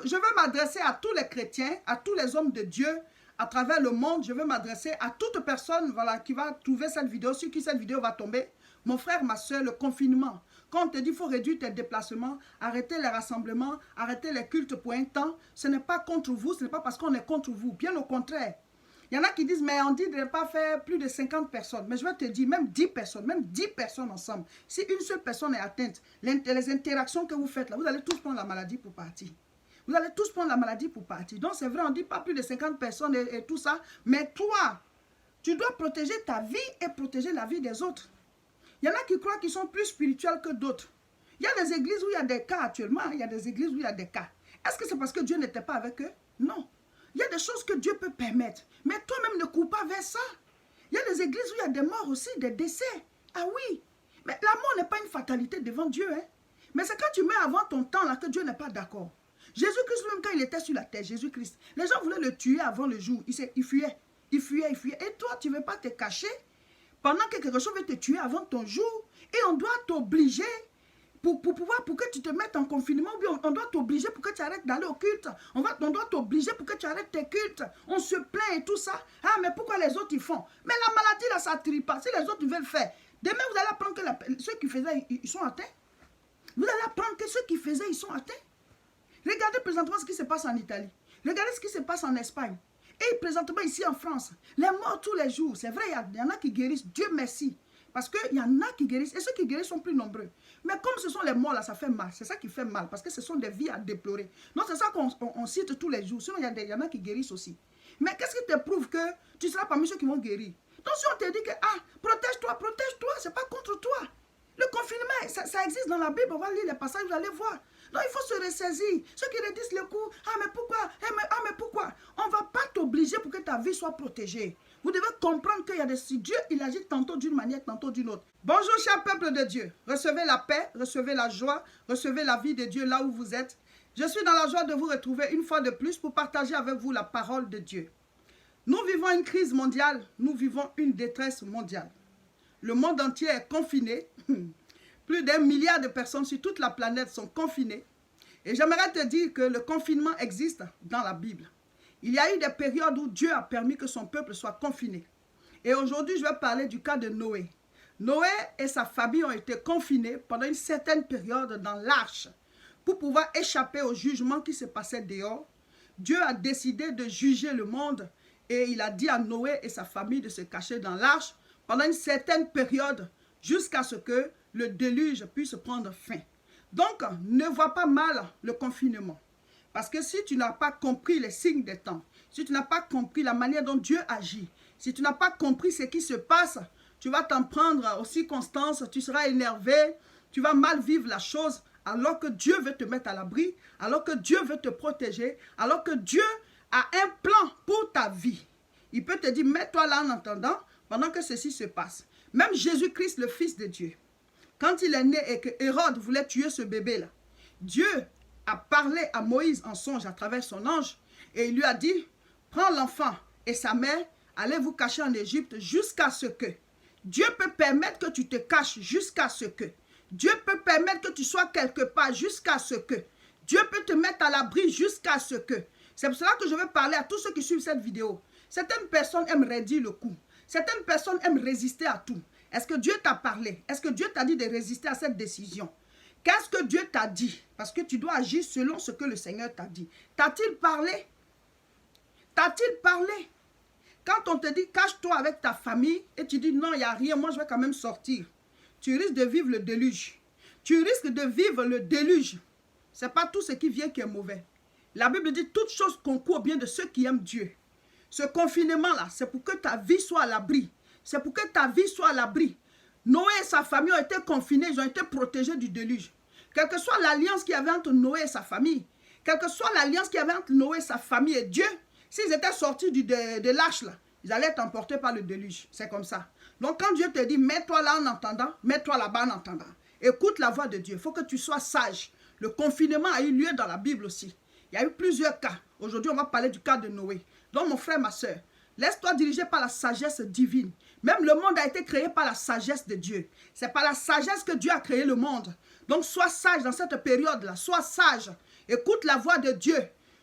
je veux m'adresser à tous les chrétiens, à tous les hommes de Dieu, à travers le monde. Je veux m'adresser à toute personne voilà, qui va trouver cette vidéo, sur qui cette vidéo va tomber. Mon frère, ma soeur, le confinement. Quand on te dit qu'il faut réduire tes déplacements, arrêter les rassemblements, arrêter les cultes pour un temps, ce n'est pas contre vous, ce n'est pas parce qu'on est contre vous. Bien au contraire. Il y en a qui disent, mais on dit de ne pas faire plus de 50 personnes. Mais je vais te dire, même 10 personnes ensemble. Si une seule personne est atteinte, les interactions que vous faites là, vous allez tous prendre la maladie pour partir. Vous allez tous prendre la maladie pour partir. Donc c'est vrai, on ne dit pas plus de 50 personnes et tout ça. Mais toi, tu dois protéger ta vie et protéger la vie des autres. Il y en a qui croient qu'ils sont plus spirituels que d'autres. Il y a des églises où il y a des cas actuellement. Il y a des églises où il y a des cas. Est-ce que c'est parce que Dieu n'était pas avec eux? Non. Il y a des choses que Dieu peut permettre. Mais toi-même ne cours pas vers ça. Il y a des églises où il y a des morts aussi, des décès. Ah oui. Mais la mort n'est pas une fatalité devant Dieu. Hein? Mais c'est quand tu mets avant ton temps là que Dieu n'est pas d'accord. Jésus-Christ, même quand il était sur la terre, Jésus-Christ, les gens voulaient le tuer avant le jour. Il fuyait. Il fuyait. Et toi, tu ne veux pas te cacher pendant que quelque chose veut te tuer avant ton jour. Et on doit t'obliger pour que tu te mettes en confinement, ou bien on doit t'obliger pour que tu arrêtes d'aller au culte. On doit t'obliger pour que tu arrêtes tes cultes. On se plaint et tout ça. Ah, mais pourquoi les autres ils font? Mais la maladie là, ça ne trie pas. Si les autres veulent faire, demain vous allez apprendre que ceux qui faisaient, ils sont atteints. Vous allez apprendre que ceux qui faisaient, ils sont atteints. Regardez présentement ce qui se passe en Italie. Regardez ce qui se passe en Espagne. Et présentement ici en France. Les morts tous les jours. C'est vrai, il y en a qui guérissent. Dieu merci. Parce qu'il y en a qui guérissent. Et ceux qui guérissent sont plus nombreux. Mais comme ce sont les morts là, ça fait mal. C'est ça qui fait mal. Parce que ce sont des vies à déplorer. Donc c'est ça qu'on cite tous les jours. Sinon il y en a qui guérissent aussi. Mais qu'est-ce qui te prouve que tu seras parmi ceux qui vont guérir? Donc si on te dit que, protège-toi, c'est pas contre toi. Le confinement, ça existe dans la Bible. On va lire les passages, vous allez voir. Donc il faut se ressaisir. Ceux qui redisent le coup, mais pourquoi? On ne va pas t'obliger pour que ta vie soit protégée. Vous devez comprendre qu'il y a des... Dieu, il agit tantôt d'une manière, tantôt d'une autre. Bonjour, cher peuple de Dieu. Recevez la paix, recevez la joie, recevez la vie de Dieu là où vous êtes. Je suis dans la joie de vous retrouver une fois de plus pour partager avec vous la parole de Dieu. Nous vivons une crise mondiale, nous vivons une détresse mondiale. Le monde entier est confiné. Plus d'1 milliard de personnes sur toute la planète sont confinées. Et j'aimerais te dire que le confinement existe dans la Bible. Il y a eu des périodes où Dieu a permis que son peuple soit confiné. Et aujourd'hui, je vais parler du cas de Noé. Noé et sa famille ont été confinés pendant une certaine période dans l'arche pour pouvoir échapper au jugement qui se passait dehors. Dieu a décidé de juger le monde et il a dit à Noé et sa famille de se cacher dans l'arche pendant une certaine période jusqu'à ce que le déluge puisse prendre fin. Donc, ne vois pas mal le confinement. Parce que si tu n'as pas compris les signes des temps, si tu n'as pas compris la manière dont Dieu agit, si tu n'as pas compris ce qui se passe, tu vas t'en prendre aux circonstances, tu seras énervé, tu vas mal vivre la chose, alors que Dieu veut te mettre à l'abri, alors que Dieu veut te protéger, alors que Dieu a un plan pour ta vie. Il peut te dire, mets-toi là en attendant, pendant que ceci se passe. Même Jésus-Christ, le Fils de Dieu, quand il est né et que Hérode voulait tuer ce bébé-là, Dieu a parlé à Moïse en songe à travers son ange et il lui a dit, prends l'enfant et sa mère, allez vous cacher en Égypte jusqu'à ce que Dieu peut permettre que tu te caches jusqu'à ce que Dieu peut permettre que tu sois quelque part jusqu'à ce que Dieu peut te mettre à l'abri jusqu'à ce que. C'est pour cela que je veux parler à tous ceux qui suivent cette vidéo. Certaines personnes aiment raidir le coup. Certaines personnes aiment résister à tout. Est-ce que Dieu t'a parlé? Est-ce que Dieu t'a dit de résister à cette décision? Qu'est-ce que Dieu t'a dit? Parce que tu dois agir selon ce que le Seigneur t'a dit. T'a-t-il parlé? T'a-t-il parlé? Quand on te dit cache-toi avec ta famille et tu dis non, il n'y a rien, moi je vais quand même sortir. Tu risques de vivre le déluge. Tu risques de vivre le déluge. Ce n'est pas tout ce qui vient qui est mauvais. La Bible dit toute chose concourt bien de ceux qui aiment Dieu. Ce confinement-là, c'est pour que ta vie soit à l'abri. C'est pour que ta vie soit à l'abri. Noé et sa famille ont été confinés, ils ont été protégés du déluge. Quelle que soit l'alliance qu'il y avait entre Noé et sa famille, quelle que soit l'alliance qu'il y avait entre Noé, sa famille et Dieu, s'ils étaient sortis de l'arche, là, ils allaient être emportés par le déluge. C'est comme ça. Donc quand Dieu te dit, mets-toi là en entendant, mets-toi là-bas en entendant. Écoute la voix de Dieu. Il faut que tu sois sage. Le confinement a eu lieu dans la Bible aussi. Il y a eu plusieurs cas. Aujourd'hui, on va parler du cas de Noé. Donc mon frère, ma soeur, laisse-toi diriger par la sagesse divine. Même le monde a été créé par la sagesse de Dieu. C'est par la sagesse que Dieu a créé le monde. Donc sois sage dans cette période-là. Sois sage. Écoute la voix de Dieu.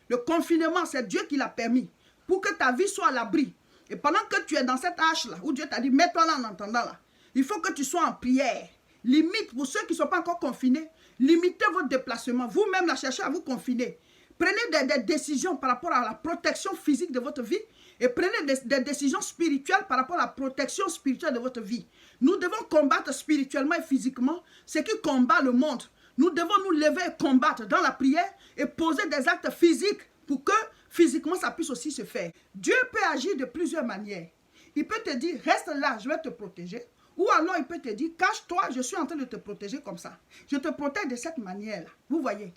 Le confinement, c'est Dieu qui l'a permis pour que ta vie soit à l'abri. Et pendant que tu es dans cette hache-là, où Dieu t'a dit, mets-toi là en entendant là, il faut que tu sois en prière. Limite, pour ceux qui ne sont pas encore confinés, limitez votre déplacement. Vous-même, là, cherchez à vous confiner. Prenez des décisions par rapport à la protection physique de votre vie et prenez des décisions spirituelles par rapport à la protection spirituelle de votre vie. Nous devons combattre spirituellement et physiquement ce qui combat le monde. Nous devons nous lever et combattre dans la prière et poser des actes physiques pour que physiquement ça puisse aussi se faire. Dieu peut agir de plusieurs manières. Il peut te dire, reste là, je vais te protéger. Ou alors il peut te dire, cache-toi, je suis en train de te protéger comme ça. Je te protège de cette manière-là. Vous voyez.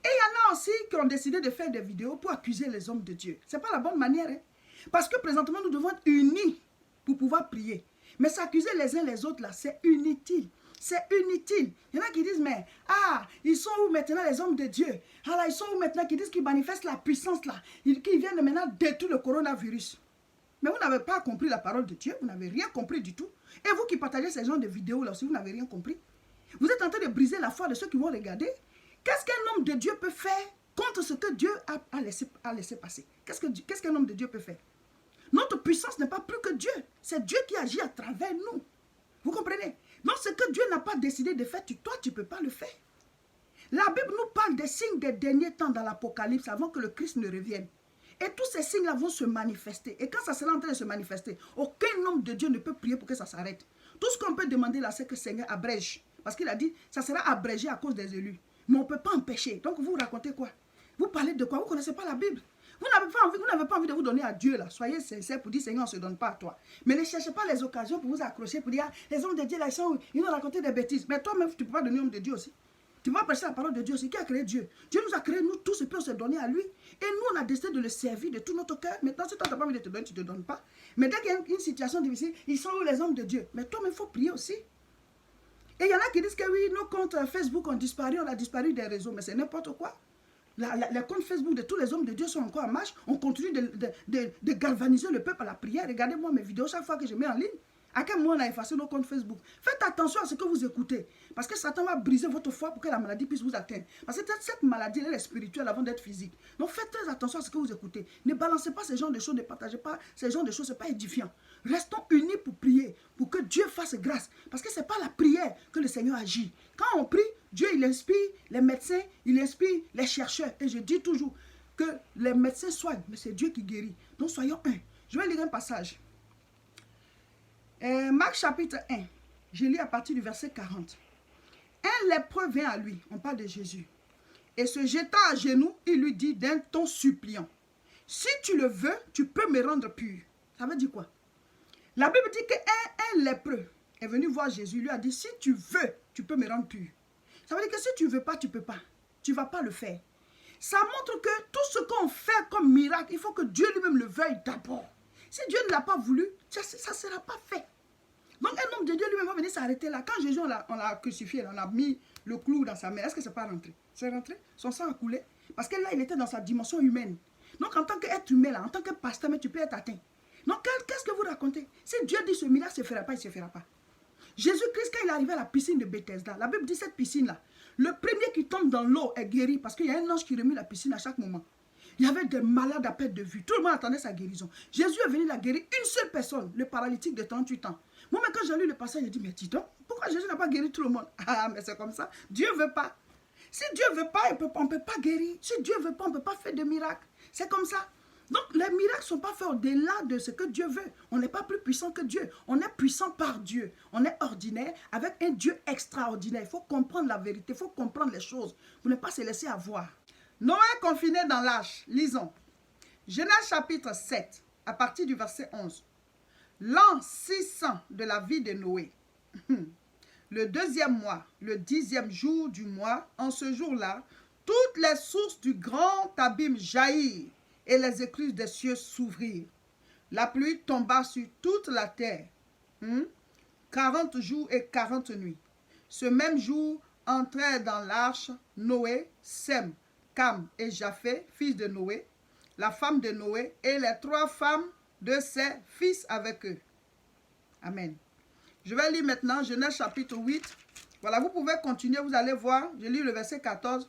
Et il y en a aussi qui ont décidé de faire des vidéos pour accuser les hommes de Dieu. Ce n'est pas la bonne manière. Hein? Parce que présentement, nous devons être unis pour pouvoir prier. Mais s'accuser les uns les autres, là, c'est inutile. C'est inutile. Il y en a qui disent, mais, ils sont où maintenant les hommes de Dieu? Là, ils sont où maintenant qui disent qu'ils manifestent la puissance là, qui viennent maintenant détruire le coronavirus. Mais vous n'avez pas compris la parole de Dieu, vous n'avez rien compris du tout. Et vous qui partagez ces genres de vidéos là, si vous n'avez rien compris, vous êtes en train de briser la foi de ceux qui vont regarder. Qu'est-ce qu'un homme de Dieu peut faire contre ce que Dieu a laissé passer? Qu'est-ce qu'un homme de Dieu peut faire? Notre puissance n'est pas plus que Dieu. C'est Dieu qui agit à travers nous. Vous comprenez? Donc ce que Dieu n'a pas décidé de faire, toi tu ne peux pas le faire. La Bible nous parle des signes des derniers temps dans l'Apocalypse avant que le Christ ne revienne. Et tous ces signes-là vont se manifester. Et quand ça sera en train de se manifester, aucun homme de Dieu ne peut prier pour que ça s'arrête. Tout ce qu'on peut demander là, c'est que le Seigneur abrège. Parce qu'il a dit, ça sera abrégé à cause des élus. Mais on ne peut pas empêcher. Donc vous racontez quoi? Vous parlez de quoi? Vous ne connaissez pas la Bible. Vous n'avez pas envie de vous donner à Dieu là. Soyez sincères pour dire, Seigneur, on ne se donne pas à toi. Mais ne cherchez pas les occasions pour vous accrocher, pour dire, les hommes de Dieu là, ils ont raconté des bêtises. Mais toi-même, tu ne peux pas donner homme de Dieu aussi. Tu vas prêcher la parole de Dieu aussi. Qui a créé Dieu? Dieu nous a créé, nous tous, et puis on s'est donné à lui. Et nous, on a décidé de le servir de tout notre cœur. Maintenant, si toi, tu n'as pas envie de te donner, tu ne te donnes pas. Mais dès qu'il y a une situation difficile, ils sont où les hommes de Dieu? Mais toi-même, il faut prier aussi. Et il y en a qui disent que oui, nos comptes Facebook ont disparu, on a disparu des réseaux. Mais c'est n'importe quoi. Les comptes Facebook de tous les hommes de Dieu sont encore en marche. On continue de galvaniser le peuple à la prière. Regardez-moi mes vidéos chaque fois que je mets en ligne. À quel moment on a effacé nos comptes Facebook? Faites attention à ce que vous écoutez. Parce que Satan va briser votre foi pour que la maladie puisse vous atteindre. Parce que cette maladie, elle est spirituelle avant d'être physique. Donc faites très attention à ce que vous écoutez. Ne balancez pas ces genres de choses, ne partagez pas ces genres de choses, ce n'est pas édifiant. Restons unis pour prier, pour que Dieu fasse grâce. Parce que ce n'est pas la prière que le Seigneur agit. Quand on prie, Dieu il inspire les médecins, il inspire les chercheurs. Et je dis toujours que les médecins soignent, mais c'est Dieu qui guérit. Donc soyons un. Je vais lire un passage. Marc chapitre 1, je lis à partir du verset 40. Un lépreux vint à lui, on parle de Jésus, et se jetant à genoux, il lui dit d'un ton suppliant, si tu le veux, tu peux me rendre pur. Ça veut dire quoi? La Bible dit qu'un lépreux est venu voir Jésus, il lui a dit, si tu veux, tu peux me rendre pur. Ça veut dire que si tu ne veux pas, tu ne peux pas. Tu ne vas pas le faire. Ça montre que tout ce qu'on fait comme miracle, il faut que Dieu lui-même le veuille d'abord. Si Dieu ne l'a pas voulu, ça ne sera pas fait. Donc un homme de Dieu lui-même va venir s'arrêter là. Quand Jésus, on l'a crucifié, on a mis le clou dans sa main. Est-ce que ce n'est pas rentré? C'est rentré. Son sang a coulé. Parce que là, il était dans sa dimension humaine. Donc en tant qu'être humain, là, en tant que pasteur, mais tu peux être atteint. Donc qu'est-ce que vous racontez? Si Dieu dit ce miracle ne se fera pas, il ne se fera pas. Jésus-Christ, quand il est arrivé à la piscine de Bethesda, la Bible dit cette piscine-là, le premier qui tombe dans l'eau est guéri parce qu'il y a un ange qui remue la piscine à chaque moment. Il y avait des malades à perte de vue. Tout le monde attendait sa guérison. Jésus est venu la guérir une seule personne, le paralytique de 38 ans. Moi, mais quand j'ai lu le passage, j'ai dit, mais dis donc, pourquoi Jésus n'a pas guéri tout le monde? Ah, mais c'est comme ça. Dieu ne veut pas. Si Dieu ne veut pas, on ne peut pas guérir. Si Dieu ne veut pas, on ne peut pas faire de miracles. C'est comme ça. Donc, les miracles ne sont pas faits au-delà de ce que Dieu veut. On n'est pas plus puissant que Dieu. On est puissant par Dieu. On est ordinaire avec un Dieu extraordinaire. Il faut comprendre la vérité. Il faut comprendre les choses pour ne pas se laisser avoir. Noé confiné dans l'arche. Lisons. Genèse chapitre 7, à partir du verset 11. L'an 600 de la vie de Noé. Le 2e mois, le 10e jour du mois, en ce jour-là, toutes les sources du grand abîme jaillirent et les écluses des cieux s'ouvrirent. La pluie tomba sur toute la terre. 40 jours et 40 nuits. Ce même jour entrèrent dans l'arche Noé, Sem, Cam et Japheth, fils de Noé, la femme de Noé et les 3 femmes de ses fils avec eux. Amen. Je vais lire maintenant Genèse chapitre 8. Voilà, vous pouvez continuer, vous allez voir. Je lis le verset 14.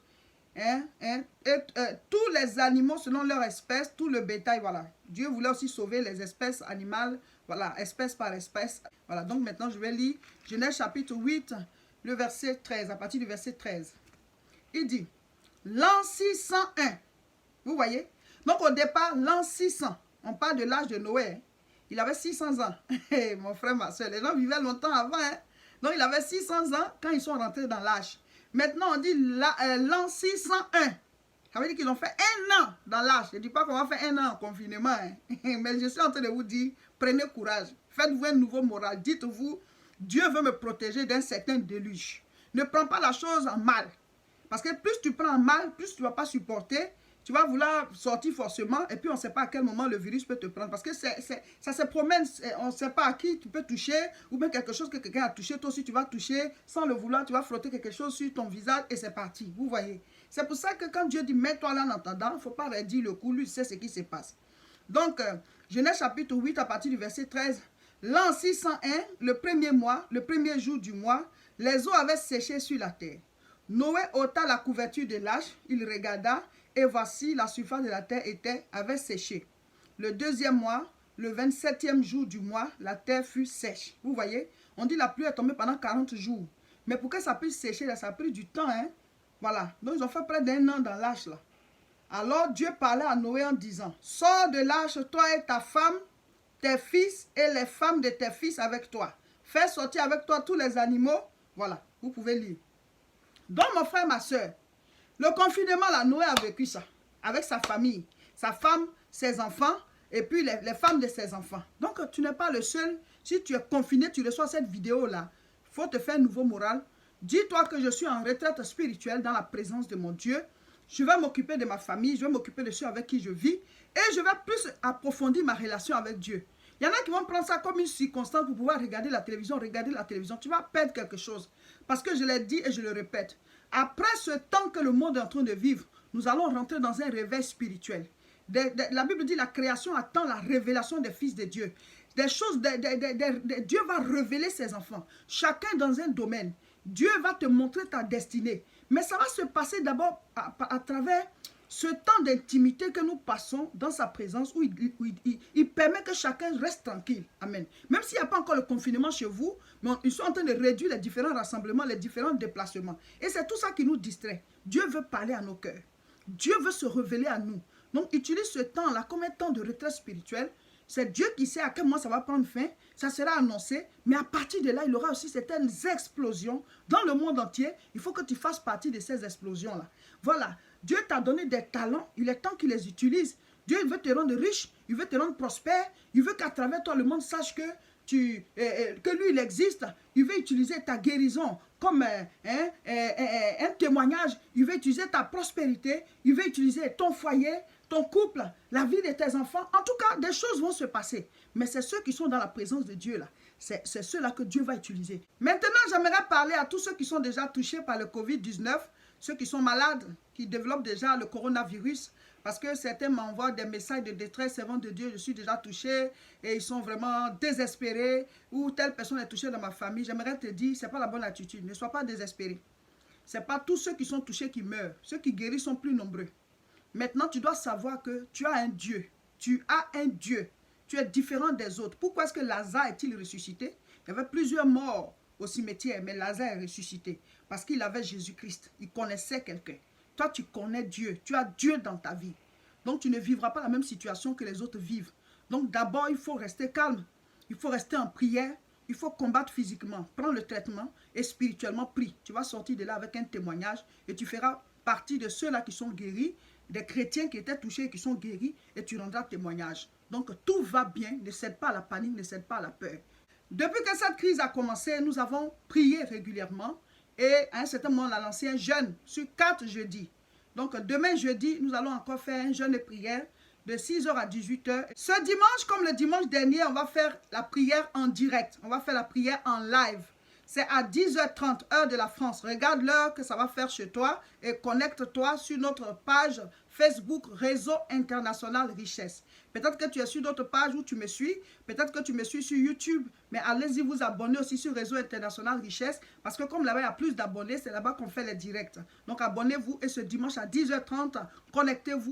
tous les animaux selon leur espèce, tout le bétail, voilà. Dieu voulait aussi sauver les espèces animales, voilà, espèce par espèce. Voilà, donc maintenant je vais lire Genèse chapitre 8, le verset 13, à partir du verset 13. Il dit, l'an 601, vous voyez? Donc au départ, l'an 600, on parle de l'âge de Noé, hein. Il avait 600 ans, mon frère, ma soeur, les gens vivaient longtemps avant, hein. Donc il avait 600 ans quand ils sont rentrés dans l'âge. Maintenant on dit l'an 601, ça veut dire qu'ils ont fait un an dans l'âge. Je ne dis pas qu'on va faire un an en confinement, hein. Mais je suis en train de vous dire, prenez courage, faites-vous un nouveau moral, dites-vous, Dieu veut me protéger d'un certain déluge. Ne prends pas la chose en mal. Parce que plus tu prends en mal, plus tu ne vas pas supporter. Tu vas vouloir sortir forcément et puis on ne sait pas à quel moment le virus peut te prendre. Parce que ça se promène, on ne sait pas à qui tu peux toucher ou bien quelque chose que quelqu'un a touché. Toi aussi tu vas toucher sans le vouloir, tu vas frotter quelque chose sur ton visage et c'est parti. Vous voyez. C'est pour ça que quand Dieu dit mets-toi là en attendant, il ne faut pas redire le coup, lui sait ce qui se passe. Donc, Genèse chapitre 8 à partir du verset 13. L'an 601, le premier mois, le premier jour du mois, les eaux avaient séché sur la terre. Noé ôta la couverture de l'âge, il regarda, et voici la surface de la terre avait séché. Le deuxième mois, le 27e jour du mois, la terre fut sèche. Vous voyez, on dit la pluie est tombée pendant 40 jours. Mais pour que ça puisse sécher, là, ça a pris du temps, hein. Voilà, donc ils ont fait près d'un an dans l'âge là. Alors Dieu parlait à Noé en disant, sors de l'âge, toi et ta femme, tes fils et les femmes de tes fils avec toi. Fais sortir avec toi tous les animaux. Voilà, vous pouvez lire. Donc mon frère, ma soeur, le confinement là, Noé a vécu ça. Avec sa famille, sa femme, ses enfants et puis les femmes de ses enfants. Donc tu n'es pas le seul. Si tu es confiné, tu reçois cette vidéo là. Il faut te faire un nouveau moral. Dis-toi que je suis en retraite spirituelle dans la présence de mon Dieu. Je vais m'occuper de ma famille, je vais m'occuper de ceux avec qui je vis et je vais plus approfondir ma relation avec Dieu. Il y en a qui vont prendre ça comme une circonstance pour pouvoir regarder la télévision. Tu vas perdre quelque chose. Parce que je l'ai dit et je le répète. Après ce temps que le monde est en train de vivre, nous allons rentrer dans un réveil spirituel. La Bible dit la création attend la révélation des fils de Dieu. Des choses, Dieu va révéler ses enfants. Chacun dans un domaine. Dieu va te montrer ta destinée. Mais ça va se passer d'abord à travers ce temps d'intimité que nous passons dans sa présence où il permet que chacun reste tranquille. Amen. Même s'il n'y a pas encore le confinement chez vous, mais ils sont en train de réduire les différents rassemblements, les différents déplacements. Et c'est tout ça qui nous distrait. Dieu veut parler à nos cœurs. Dieu veut se révéler à nous. Donc utilise ce temps-là comme un temps de retraite spirituelle. C'est Dieu qui sait à quel moment ça va prendre fin. Ça sera annoncé. Mais à partir de là, il y aura aussi certaines explosions dans le monde entier. Il faut que tu fasses partie de ces explosions-là. Voilà. Dieu t'a donné des talents. Il est temps qu'il les utilise. Dieu veut te rendre riche. Il veut te rendre prospère. Il veut qu'à travers toi, le monde sache que lui, il existe. Il veut utiliser ta guérison comme un témoignage. Il veut utiliser ta prospérité. Il veut utiliser ton foyer, ton couple, la vie de tes enfants. En tout cas, des choses vont se passer. Mais c'est ceux qui sont dans la présence de Dieu là. C'est ceux-là que Dieu va utiliser. Maintenant, j'aimerais parler à tous ceux qui sont déjà touchés par le Covid-19, ceux qui sont malades, qui développent déjà le coronavirus. Parce que certains m'envoient des messages de détresse, servant de Dieu, je suis déjà touché et ils sont vraiment désespérés. Ou telle personne est touchée dans ma famille. J'aimerais te dire, ce n'est pas la bonne attitude. Ne sois pas désespéré. Ce n'est pas tous ceux qui sont touchés qui meurent. Ceux qui guérissent sont plus nombreux. Maintenant, tu dois savoir que tu as un Dieu. Tu as un Dieu. Tu es différent des autres. Pourquoi est-ce que Lazare est-il ressuscité? Il y avait plusieurs morts au cimetière, mais Lazare est ressuscité. Parce qu'il avait Jésus-Christ. Il connaissait quelqu'un. Toi, tu connais Dieu. Tu as Dieu dans ta vie. Donc, tu ne vivras pas la même situation que les autres vivent. Donc, d'abord, il faut rester calme. Il faut rester en prière. Il faut combattre physiquement. Prends le traitement et spirituellement prie. Tu vas sortir de là avec un témoignage et tu feras partie de ceux-là qui sont guéris, des chrétiens qui étaient touchés et qui sont guéris et tu rendras témoignage. Donc, tout va bien. Ne cède pas à la panique, ne cède pas à la peur. Depuis que cette crise a commencé, nous avons prié régulièrement. Et à un certain moment, on a lancé un jeûne sur 4 jeudis. Donc demain jeudi, nous allons encore faire un jeûne de prière de 6h à 18h. Ce dimanche, comme le dimanche dernier, on va faire la prière en direct. On va faire la prière en live. C'est à 10h30, heure de la France. Regarde l'heure que ça va faire chez toi et connecte-toi sur notre page Facebook, Réseau International Richesse. Peut-être que tu es sur d'autres pages où tu me suis. Peut-être que tu me suis sur YouTube. Mais allez-y vous abonner aussi sur Réseau International Richesse. Parce que comme là-bas, il y a plus d'abonnés, c'est là-bas qu'on fait les directs. Donc abonnez-vous et ce dimanche à 10h30, connectez-vous.